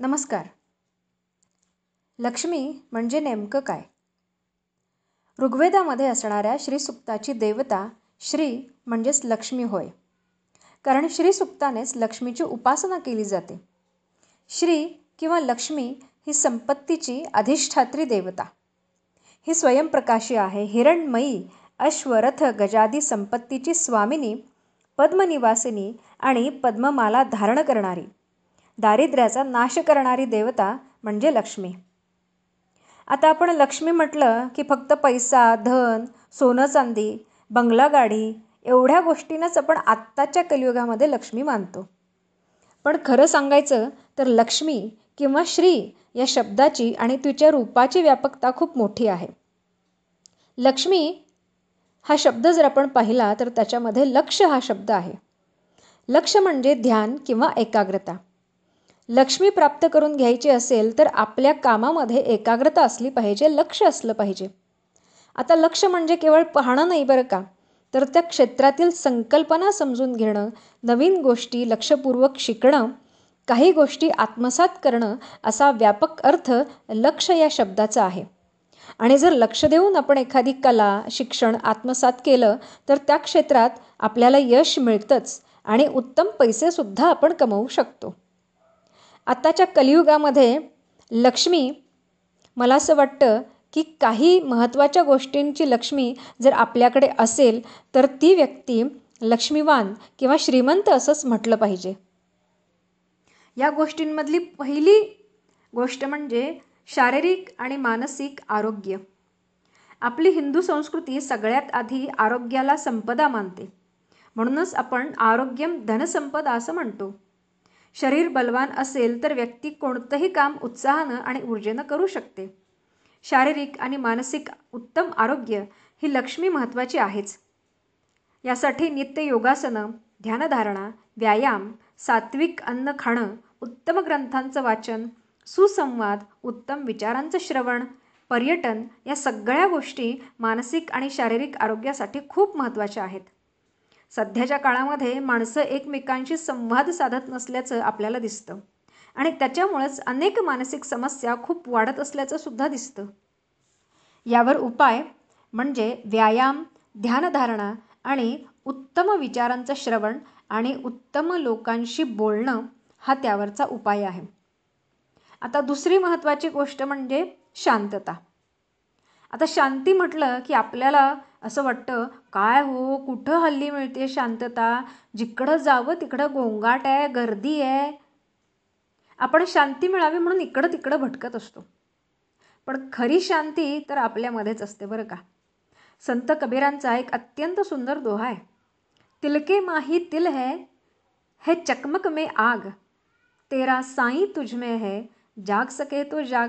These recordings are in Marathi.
नमस्कार. लक्ष्मी म्हणजे नेमकं काय? ऋग्वेदामध्ये असणाऱ्या श्रीसूक्ताची देवता श्री म्हणजेच लक्ष्मी होय. कारण श्रीसूक्तानेच लक्ष्मीची उपासना केली जाते. श्री किंवा लक्ष्मी ही संपत्तीची अधिष्ठात्री देवता. ही स्वयंप्रकाशी आहे, हिरण्मयी, अश्वरथ गजादी संपत्तीची स्वामिनी, पद्मनिवासिनी आणि पद्ममाला धारण करणारी, दारिद्र्याचा नाश करणारी देवता म्हणजे लक्ष्मी. आता आपण लक्ष्मी म्हटलं की फक्त पैसा, धन, सोनं चांदी, बंगला गाडी एवढ्या गोष्टींनाच आपण आत्ताच्या कलियुगामध्ये लक्ष्मी मानतो. पण खरं सांगायचं तर लक्ष्मी किंवा श्री या शब्दाची आणि तिच्या रूपाची व्यापकता खूप मोठी आहे. लक्ष्मी हा शब्द जर आपण पाहिला तर त्याच्यामध्ये लक्ष हा शब्द आहे. लक्ष म्हणजे ध्यान किंवा एकाग्रता. लक्ष्मी प्राप्त करून घ्यायची असेल तर आपल्या कामामध्ये एकाग्रता असली पाहिजे, लक्ष असलं पाहिजे. आता लक्ष म्हणजे केवळ पाहणं नाही बरं का, तर त्या क्षेत्रातील संकल्पना समजून घेणं, नवीन गोष्टी लक्षपूर्वक शिकणं, काही गोष्टी आत्मसात करणं असा व्यापक अर्थ लक्ष या शब्दाचा आहे. आणि जर लक्ष देऊन आपण एखादी कला, शिक्षण आत्मसात केलं तर त्या क्षेत्रात आपल्याला यश मिळतंच आणि उत्तम पैसेसुद्धा आपण कमवू शकतो. आत्ताच्या कलियुगामध्ये लक्ष्मी, मला असं वाटतं की काही महत्त्वाच्या गोष्टींची लक्ष्मी जर आपल्याकडे असेल तर ती व्यक्ती लक्ष्मीवान किंवा श्रीमंत असंच म्हटलं पाहिजे. या गोष्टींमधली पहिली गोष्ट म्हणजे शारीरिक आणि मानसिक आरोग्य. आपली हिंदू संस्कृती सगळ्यात आधी आरोग्याला संपदा मानते. म्हणूनच आपण आरोग्यम धनसंपदा असं म्हणतो. शरीर बलवान असेल तर व्यक्ती कोणतंही काम उत्साहानं आणि ऊर्जेनं करू शकते. शारीरिक आणि मानसिक उत्तम आरोग्य ही लक्ष्मी महत्त्वाची आहेच. यासाठी नित्य योगासनं, ध्यानधारणा, व्यायाम, सात्विक अन्न खाणं, उत्तम ग्रंथांचं वाचन, सुसंवाद, उत्तम विचारांचं श्रवण, पर्यटन या सगळ्या गोष्टी मानसिक आणि शारीरिक आरोग्यासाठी खूप महत्त्वाच्या आहेत. सध्याच्या काळामध्ये माणसं एकमेकांशी संवाद साधत नसल्याचं आपल्याला दिसतं आणि त्याच्यामुळेच अनेक मानसिक समस्या खूप वाढत असल्याचं सुद्धा दिसतं. यावर उपाय म्हणजे व्यायाम, ध्यानधारणा आणि उत्तम विचारांचं श्रवण आणि उत्तम लोकांशी बोलणं हा त्यावरचा उपाय आहे. आता दुसरी महत्त्वाची गोष्ट म्हणजे शांतता. आता शांती म्हटलं की आपल्याला असं वाटतं, काय हो, कुठं हल्ली मिळते शांतता, जिकडं जावं तिकडं गोंगाट आहे, गर्दी आहे. आपण शांती मिळावी म्हणून इकडं तिकडं भटकत असतो. पण खरी शांती तर आपल्यामध्येच असते बरं का. संत कबीरांचा एक अत्यंत सुंदर दोहा आहे. तिलके माही तिल है चकमक में आग, तेरा साई तुझ में है, जाग सके तो जाग.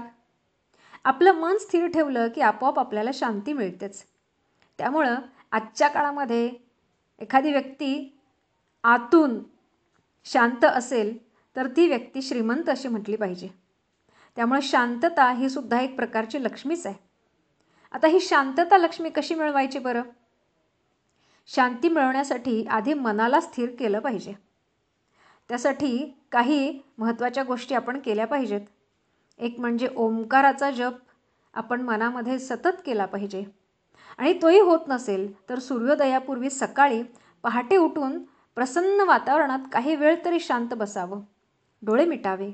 आपलं मन स्थिर ठेवलं की आपोआप आपल्याला शांती मिळतेच. त्यामुळं आजच्या काळामध्ये एखादी व्यक्ती आतून शांत असेल तर ती व्यक्ती श्रीमंत अशी म्हटली पाहिजे. त्यामुळे शांतता ही सुद्धा एक प्रकारची लक्ष्मीच आहे. आता ही शांतता लक्ष्मी कशी मिळवायची बरं? शांती मिळवण्यासाठी आधी मनाला स्थिर केलं पाहिजे. त्यासाठी काही महत्त्वाच्या गोष्टी आपण केल्या पाहिजेत. एक म्हणजे ओंकाराचा जप आपण मनामध्ये सतत केला पाहिजे. आणि तोही होत नसेल तर सूर्योदयापूर्वी सकाळी पहाटे उठून प्रसन्न वातावरणात काही वेळ तरी शांत बसावं, डोळे मिटावे,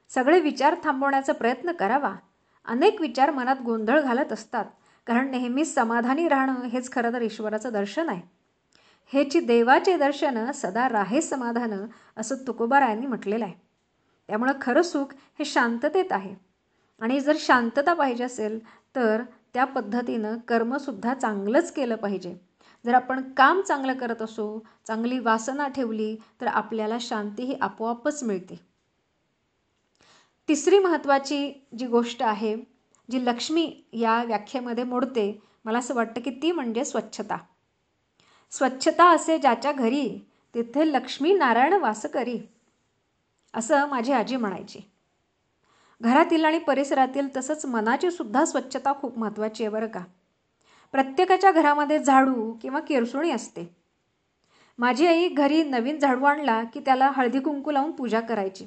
सगळे विचार थांबवण्याचा प्रयत्न करावा. अनेक विचार मनात गोंधळ घालत असतात, कारण नेहमी समाधानी राहणं हेच खरं तर ईश्वराचं दर्शन आहे. हेची देवाचे दर्शन सदा राहे समाधान असं तुकोबारायांनी म्हटलेलं आहे. त्यामुळं खरं सुख हे शांततेत आहे. आणि जर शांतता पाहिजे असेल तर त्या पद्धतीनं कर्मसुद्धा चांगलंच केलं पाहिजे. जर आपण काम चांगलं करत असू, चांगली वासना ठेवली तर आपल्याला शांती ही आपोआपच मिळते. तिसरी महत्त्वाची जी गोष्ट आहे, जी लक्ष्मी या व्याख्येमध्ये मोडते, मला असं वाटतं की ती म्हणजे स्वच्छता. स्वच्छता असे ज्याच्या घरी, तिथे लक्ष्मी नारायण वास करी, असं माझी आजी म्हणायची. घरातील आणि परिसरातील तसंच मनाची सुद्धा स्वच्छता खूप महत्त्वाची आहे बरं का. प्रत्येकाच्या घरामध्ये झाडू किंवा किरसुणी असते. माझी आई घरी नवीन झाडू आणला की त्याला हळदी कुंकू लावून पूजा करायची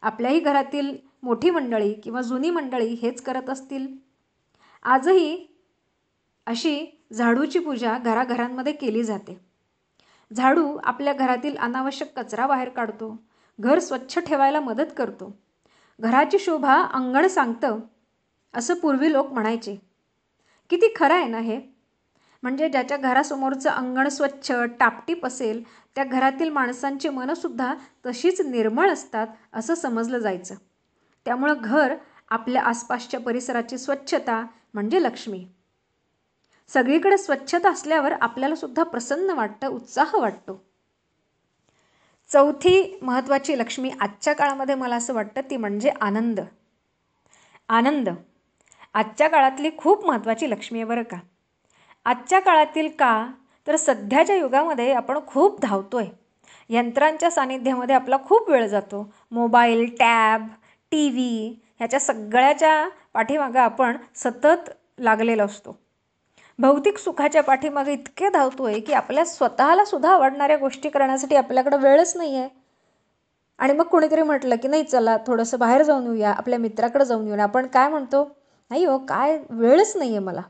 आपल्याही घरातील मोठी मंडळी किंवा जुनी मंडळी हेच करत असतील. आजही अशी झाडूची पूजा घराघरांमध्ये केली जाते. झाडू आपल्या घरातील अनावश्यक कचरा बाहेर काढतो, घर स्वच्छ ठेवायला मदत करतो. घराची शोभा अंगण सांगतं, असं पूर्वी लोक म्हणायचे. किती खरं आहे ना हे. म्हणजे ज्याच्या घरासमोरचं अंगण स्वच्छ टापटीप असेल, त्या घरातील माणसांची मनंसुद्धा तशीच निर्मळ असतात असं समजलं जायचं. त्यामुळं घर आपल्या आसपासच्या परिसराची स्वच्छता म्हणजे लक्ष्मी. सगळीकडे स्वच्छता असल्यावर आपल्याला सुद्धा प्रसन्न वाटतं, उत्साह वाटतो. चौथी महत्त्वाची लक्ष्मी आजच्या काळामध्ये मला असं वाटतं ती म्हणजे आनंद. आनंद आजच्या काळातली खूप महत्त्वाची लक्ष्मी आहे बरं का. आजच्या काळातील का तर सध्याच्या युगामध्ये आपण खूप धावतोय. यंत्रांच्या सानिध्यामध्ये आपला खूप वेळ जातो. मोबाईल, टॅब, टी व्ही ह्याच्या सगळ्याच्या पाठीमागं आपण सतत लागलेलो असतो. भौतिक सुखाच्या पाठीमागे इतके धावतोय की आपल्या स्वतःला सुद्धा आवडणाऱ्या गोष्टी करण्यासाठी आपल्याकडे वेळच नाही आहे. आणि मग कोणीतरी म्हटलं की नाही चला थोडंसं बाहेर जाऊन येऊया, आपल्या मित्राकडे जाऊन येऊया. आपण काय म्हणतो, नाही हो काय वेळच नाही आहे मला.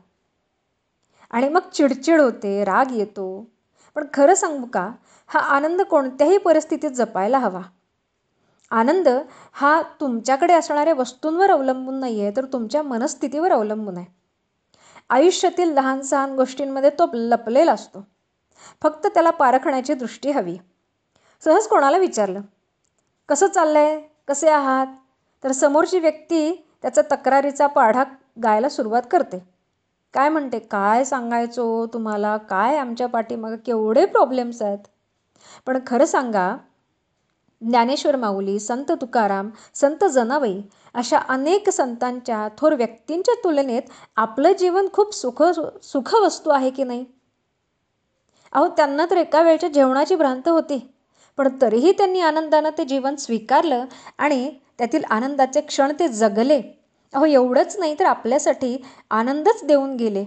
आणि मग चिडचिड होते, राग येतो. पण खरं सांगू का, हा आनंद कोणत्याही परिस्थितीत जपायला हवा. आनंद हा तुमच्याकडे असणाऱ्या वस्तूंवर अवलंबून नाही आहे, तर तुमच्या मनस्थितीवर अवलंबून आहे. आयुष्यातील लहान सहान गोष्टींमध्ये तो लपलेला असतो. फक्त त्याला पारखण्याची दृष्टी हवी. सहज कोणाला विचारलं, कसं चाललंय, कसे आहात, तर समोरची व्यक्ती त्याचा तक्रारीचा पाढा गायला सुरुवात करते. काय म्हणते, काय सांगायचो तुम्हाला, काय आमच्या पाठीमागं केवढे प्रॉब्लेम्स आहेत. पण खरं सांगा, ज्ञानेश्वर माऊली, संत तुकाराम, संत जनाबाई अशा अनेक संतांच्या, थोर व्यक्तींच्या तुलनेत आपलं जीवन खूप सुखवस्तू आहे की नाही. अहो त्यांना तर एका वेळच्या जेवणाची भ्रांत होती, पण तरीही त्यांनी आनंदानं ते जीवन स्वीकारलं आणि त्यातील आनंदाचे क्षण ते जगले. अहो एवढंच नाही तर आपल्यासाठी आनंदच देऊन गेले.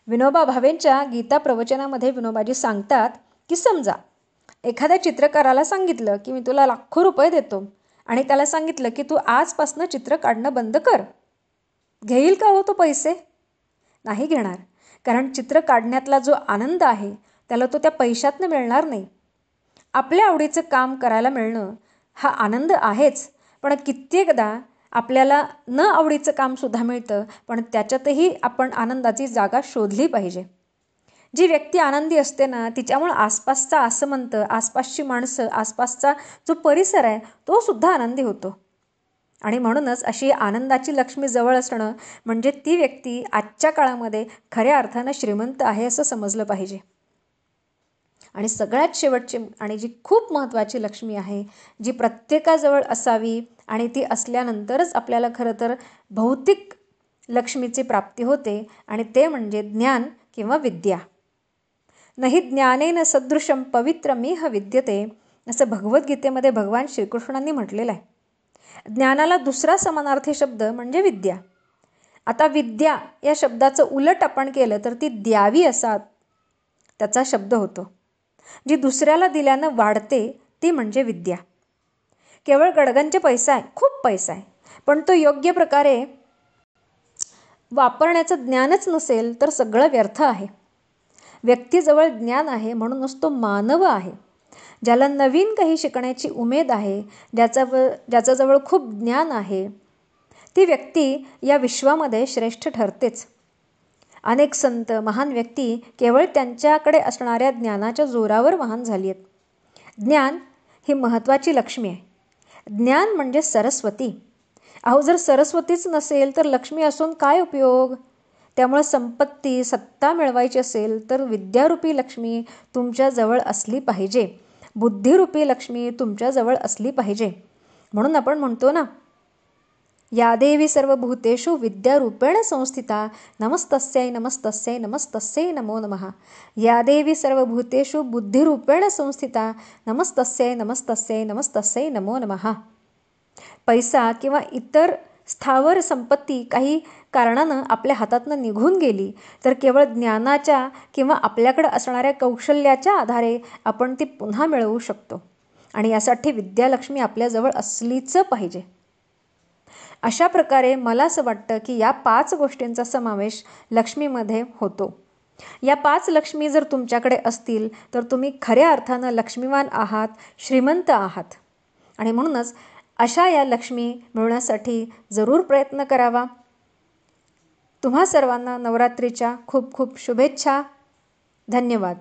विनोबा भावेंच्या गीता प्रवचनामध्ये विनोबाजी सांगतात की समजा एखाद्या चित्रकाराला सांगितलं की मी तुला लाखो रुपये देतो आणि त्याला सांगितलं की तू आजपासनं चित्र काढणं बंद कर. घेईल का हो तो पैसे? नाही घेणार. कारण चित्र काढण्यातला जो आनंद आहे त्याला तो त्या पैशातनं मिळणार नाही. आपल्या आवडीचं काम करायला मिळणं हा आनंद आहेच, पण कित्येकदा आपल्याला न आवडीचं कामसुद्धा मिळतं, पण त्याच्यातही आपण आनंदाची जागा शोधली पाहिजे. जी व्यक्ती आनंदी असते ना, तिच्यामुळं आसपासचा आसमंत, आसपासची माणसं, आसपासचा जो परिसर आहे तो सुद्धा आनंदी होतो. आणि म्हणूनच अशी आनंदाची लक्ष्मी जवळ असणं म्हणजे ती व्यक्ती आजच्या काळामध्ये खऱ्या अर्थानं श्रीमंत आहे असं समजलं पाहिजे. आणि सगळ्यात शेवटची आणि जी खूप महत्त्वाची लक्ष्मी आहे, जी प्रत्येकाजवळ असावी आणि ती असल्यानंतरच आपल्याला खरं तर भौतिक लक्ष्मीची प्राप्ती होते, आणि ते म्हणजे ज्ञान किंवा विद्या. नहि ज्ञानेन सदृशं पवित्रमिह विद्यते असं भगवद्गीतेमध्ये भगवान श्रीकृष्णांनी म्हटलेलं आहे. ज्ञानाला दुसरा समानार्थी शब्द म्हणजे विद्या. आता विद्या या शब्दाचं उलट आपण केलं तर ती द्यावी असा त्याचा शब्द होतो. जी दुसऱ्याला दिल्यानं वाढते ती म्हणजे विद्या. केवळ गडगंज पैसा आहे, खूप पैसा आहे, पण तो योग्य प्रकारे वापरण्याचं ज्ञानच नसेल तर सगळं व्यर्थ आहे. व्यक्तीजवळ ज्ञान आहे म्हणूनच तो मानव आहे. ज्याला नवीन काही शिकण्याची उमेद आहे, ज्याच्याजवळ खूप ज्ञान आहे, ती व्यक्ती या विश्वामध्ये श्रेष्ठ ठरतेच. अनेक संत, महान व्यक्ती केवळ त्यांच्याकडे असणाऱ्या ज्ञानाच्या जोरावर महान झाली आहेत. ज्ञान ही महत्त्वाची लक्ष्मी आहे. ज्ञान म्हणजे सरस्वती. अहो जर सरस्वतीच नसेल तर लक्ष्मी असून काय उपयोग. त्यामुळे संपत्ती, सत्ता मिळवायची असेल तर विद्यारूपी लक्ष्मी तुमच्याजवळ असली पाहिजे. बुद्धिरूपी लक्ष्मी तुमच्याजवळ असली पाहिजे. म्हणून आपण म्हणतो ना, या देवी सर्वभूतेषु विद्यारूपेण संस्थिता नमस्तस्यै नमस्तस्यै नमस्तस्यै नमो नमः. या देवी सर्वभूतेषु बुद्धिरूपेण संस्थिता नमस्तस्यै नमस्तस्यै नमस्तस्यै नमो नमः. पैसा किंवा इतर स्थावर संपत्ती काही कारणानं आपल्या हातातनं निघून गेली तर केवळ ज्ञानाच्या किंवा आपल्याकडे असणाऱ्या कौशल्याच्या आधारे आपण ती पुन्हा मिळवू शकतो. आणि यासाठी विद्यालक्ष्मी आपल्याजवळ असलीच पाहिजे. अशा प्रकारे मला असं वाटतं की या 5 गोष्टींचा समावेश लक्ष्मीमध्ये होतो. या 5 लक्ष्मी जर तुमच्याकडे असतील तर तुम्ही खऱ्या अर्थानं लक्ष्मीवान आहात, श्रीमंत आहात. आणि म्हणूनच अशा या लक्ष्मी मिळवण्यासाठी जरूर प्रयत्न करावा. तुम्हा सर्वांना नवरात्रीच्या खूप खूप शुभेच्छा. धन्यवाद.